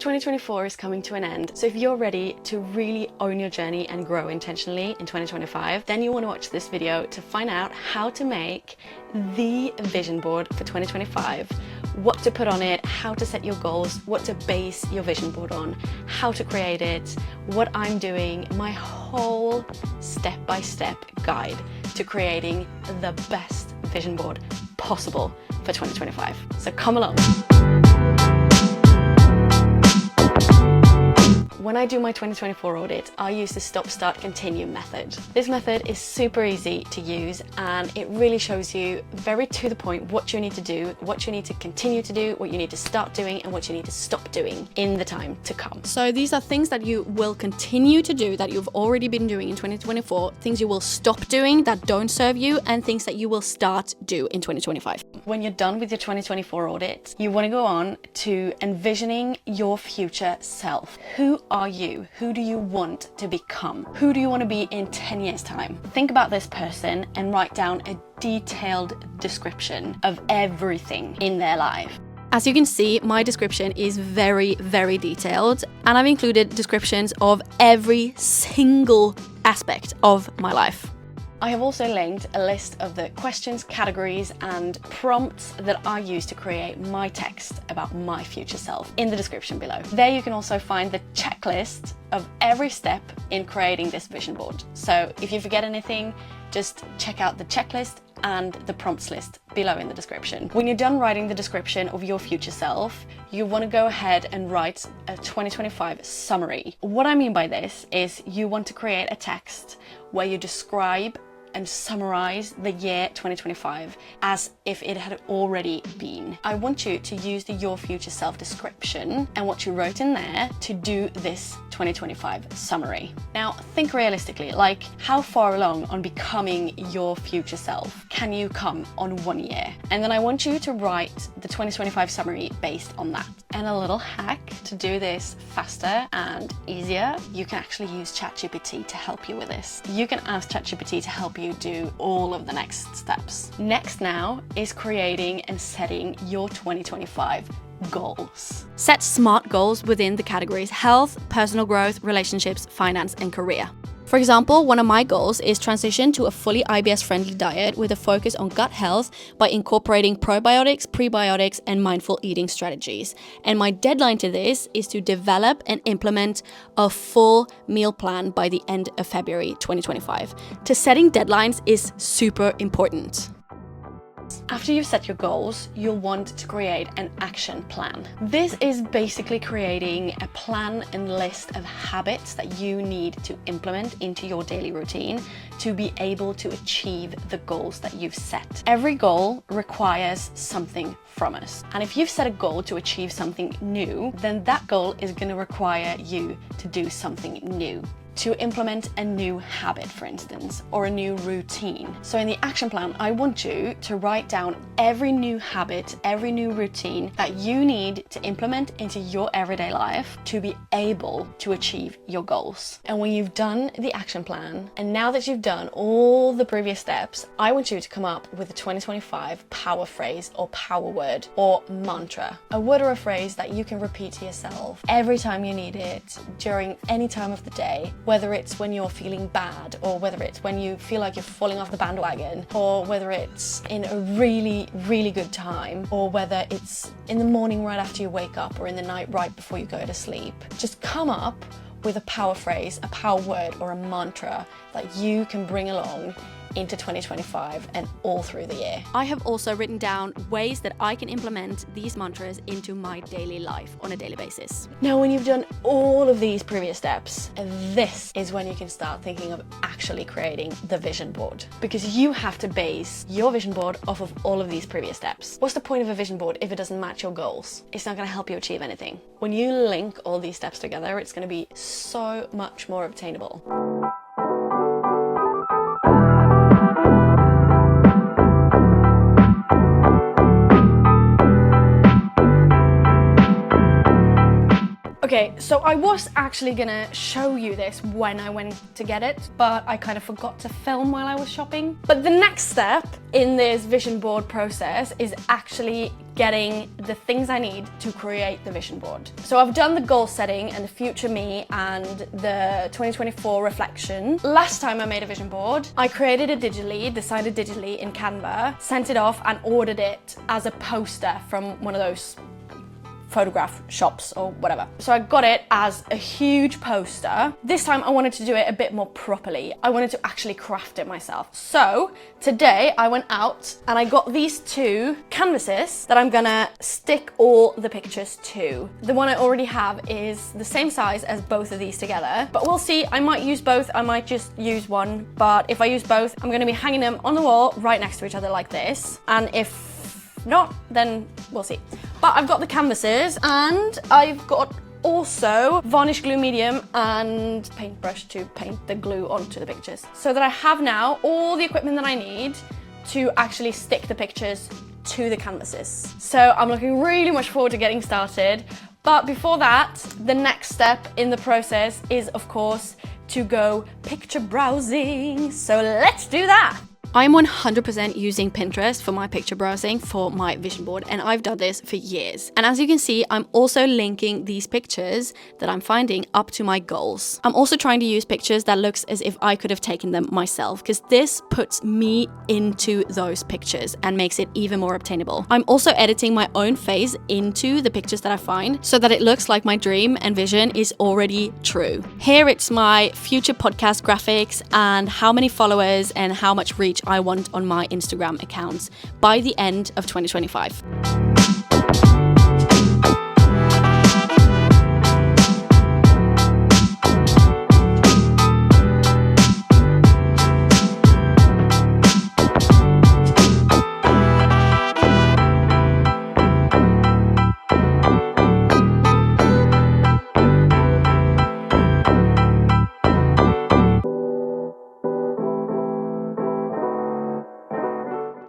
2024 is coming to an end, so if you're ready to really own your journey and grow intentionally in 2025, then you want to watch this video to find out how to make the vision board for 2025, what to put on it, how to set your goals, what to base your vision board on, how to create it, what I'm doing, my whole step-by-step guide to creating the best vision board possible for 2025. So come along. When I do my 2024 audit, I use the stop, start, continue method. This method is super easy to use and it really shows you very to the point what you need to do, what you need to continue to do, what you need to start doing and what you need to stop doing in the time to come. So these are things that you will continue to do that you've already been doing in 2024, things you will stop doing that don't serve you, and things that you will start do in 2025. When you're done with your 2024 audit, you want to go on to envisioning your future self. Who are you? Who do you want to become? Who do you want to be in 10 years time? Think about this person and write down a detailed description of everything in their life. As you can see, my description is very, very detailed, and I've included descriptions of every single aspect of my life. I have also linked a list of the questions, categories, and prompts that I use to create my text about my future self in the description below. There you can also find the checklist of every step in creating this vision board. So if you forget anything, just check out the checklist and the prompts list below in the description. When you're done writing the description of your future self, you want to go ahead and write a 2025 summary. What I mean by this is you want to create a text where you describe and summarize the year 2025 as if it had already been. I want you to use the your future self description and what you wrote in there to do this 2025 summary. Now think realistically, like how far along on becoming your future self can you come on 1 year? And then I want you to write the 2025 summary based on that. And a little hack to do this faster and easier, you can actually use ChatGPT to help you with this. You can ask ChatGPT to help you do all of the next steps. Next now is creating and setting your 2025 goals. Set SMART goals within the categories health, personal growth, relationships, finance, and career. For example, one of my goals is transition to a fully IBS-friendly diet with a focus on gut health by incorporating probiotics, prebiotics, and mindful eating strategies. And my deadline to this is to develop and implement a full meal plan by the end of February 2025. To setting deadlines is super important. After you've set your goals, you'll want to create an action plan. This is basically creating a plan and list of habits that you need to implement into your daily routine to be able to achieve the goals that you've set. Every goal requires something from us. And if you've set a goal to achieve something new, then that goal is going to require you to do something new. To implement a new habit, for instance, or a new routine. So in the action plan, I want you to write down every new habit, every new routine that you need to implement into your everyday life to be able to achieve your goals. And when you've done the action plan, and now that you've done all the previous steps, I want you to come up with a 2025 power phrase or power word or mantra. A word or a phrase that you can repeat to yourself every time you need it, during any time of the day, whether it's when you're feeling bad, or whether it's when you feel like you're falling off the bandwagon, or whether it's in a really, really good time, or whether it's in the morning right after you wake up, or in the night right before you go to sleep. Just come up with a power phrase, a power word, or a mantra that you can bring along into 2025 and all through the year. I have also written down ways that I can implement these mantras into my daily life on a daily basis. Now, when you've done all of these previous steps, this is when you can start thinking of actually creating the vision board, because you have to base your vision board off of all of these previous steps. What's the point of a vision board if it doesn't match your goals? It's not going to help you achieve anything. When you link all these steps together, it's going to be so much more obtainable. Okay, so I was actually gonna show you this when I went to get it, but I kind of forgot to film while I was shopping. But the next step in this vision board process is actually getting the things I need to create the vision board. So I've done the goal setting and the future me and the 2024 reflection. Last time I made a vision board, I created it digitally, designed it digitally in Canva, sent it off and ordered it as a poster from one of those photograph shops or whatever. So I got it as a huge poster. This time I wanted to do it a bit more properly. I wanted to actually craft it myself. So today I went out and I got these two canvases that I'm gonna stick all the pictures to. The one I already have is the same size as both of these together, but we'll see. I might use both, I might just use one, but if I use both, I'm gonna be hanging them on the wall right next to each other like this. And if not, then we'll see. But I've got the canvases and I've got also varnish glue medium and paintbrush to paint the glue onto the pictures. So that I have now all the equipment that I need to actually stick the pictures to the canvases. So I'm looking really much forward to getting started. But before that, the next step in the process is, of course, to go picture browsing. So let's do that. I'm 100% using Pinterest for my picture browsing for my vision board, and I've done this for years. And as you can see, I'm also linking these pictures that I'm finding up to my goals. I'm also trying to use pictures that looks as if I could have taken them myself, because this puts me into those pictures and makes it even more obtainable. I'm also editing my own face into the pictures that I find so that it looks like my dream and vision is already true. Here it's my future podcast graphics and how many followers and how much reach I want on my Instagram accounts by the end of 2025.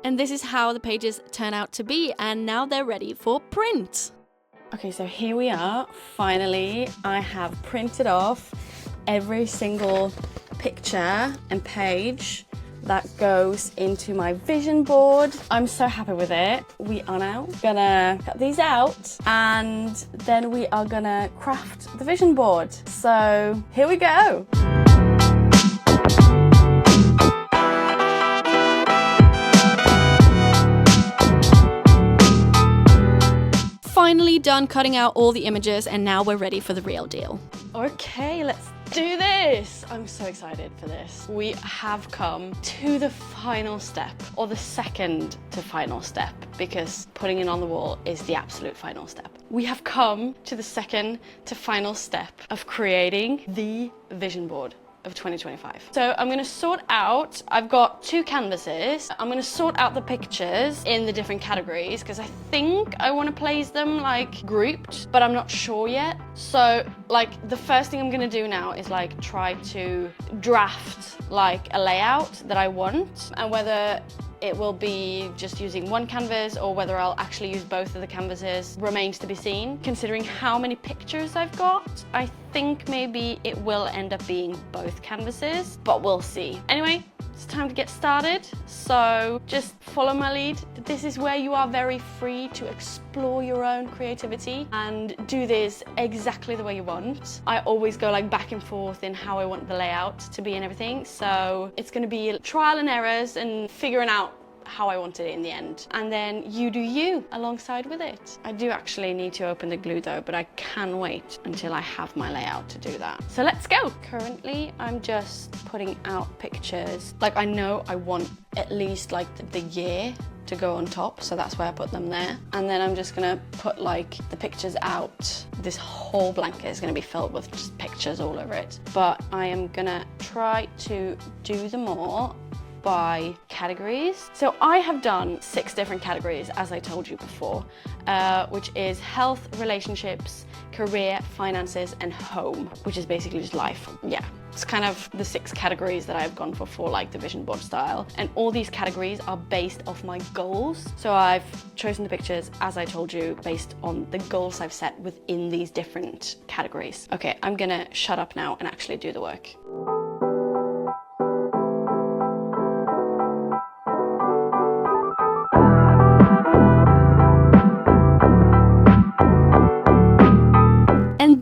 And this is how the pages turn out to be, and now they're ready for print. Okay, so here we are. Finally, I have printed off every single picture and page that goes into my vision board. I'm so happy with it. We are now gonna cut these out and then we are gonna craft the vision board. So here we go. Finally done cutting out all the images, and now we're ready for the real deal. Okay, let's do this. I'm so excited for this. We have come to the final step, or the second to final step, because putting it on the wall is the absolute final step. We have come to the second to final step of creating the vision board of 2025. So I'm going to sort out, I've got two canvases. I'm going to sort out the pictures in the different categories because I think I want to place them like grouped, but I'm not sure yet. So like the first thing I'm going to do now is like try to draft like a layout that I want, and whether it will be just using one canvas or whether I'll actually use both of the canvases remains to be seen. Considering how many pictures I've got, I think maybe it will end up being both canvases, but we'll see. Anyway, it's time to get started. So just follow my lead. This is where you are very free to explore your own creativity and do this exactly the way you want. I always go like back and forth in how I want the layout to be and everything. So it's going to be trial and errors and figuring out how I wanted it in the end, and then you do you alongside with it. I do actually need to open the glue though, but I can wait until I have my layout to do that. So let's go. Currently I'm just putting out pictures. Like I know I want at least like the year to go on top, so that's why I put them there. And then I'm just gonna put like the pictures out. This whole blanket is gonna be filled with just pictures all over it, but I am gonna try to do them all by categories. So I have done 6 different categories, as I told you before, which is health, relationships, career, finances, and home, which is basically just life. Yeah, it's kind of the 6 categories that I've gone for like the vision board style. And all these categories are based off my goals. So I've chosen the pictures, as I told you, based on the goals I've set within these different categories. Okay, I'm gonna shut up now and actually do the work.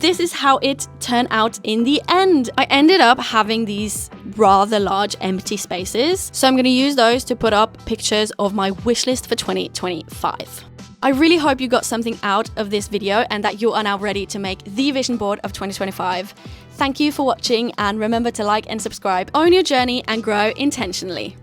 this is how it turned out in the end. I ended up having these rather large empty spaces, so I'm going to use those to put up pictures of my wish list for 2025. I really hope you got something out of this video and that you are now ready to make the vision board of 2025. Thank you for watching, and remember to like and subscribe, own your journey and grow intentionally.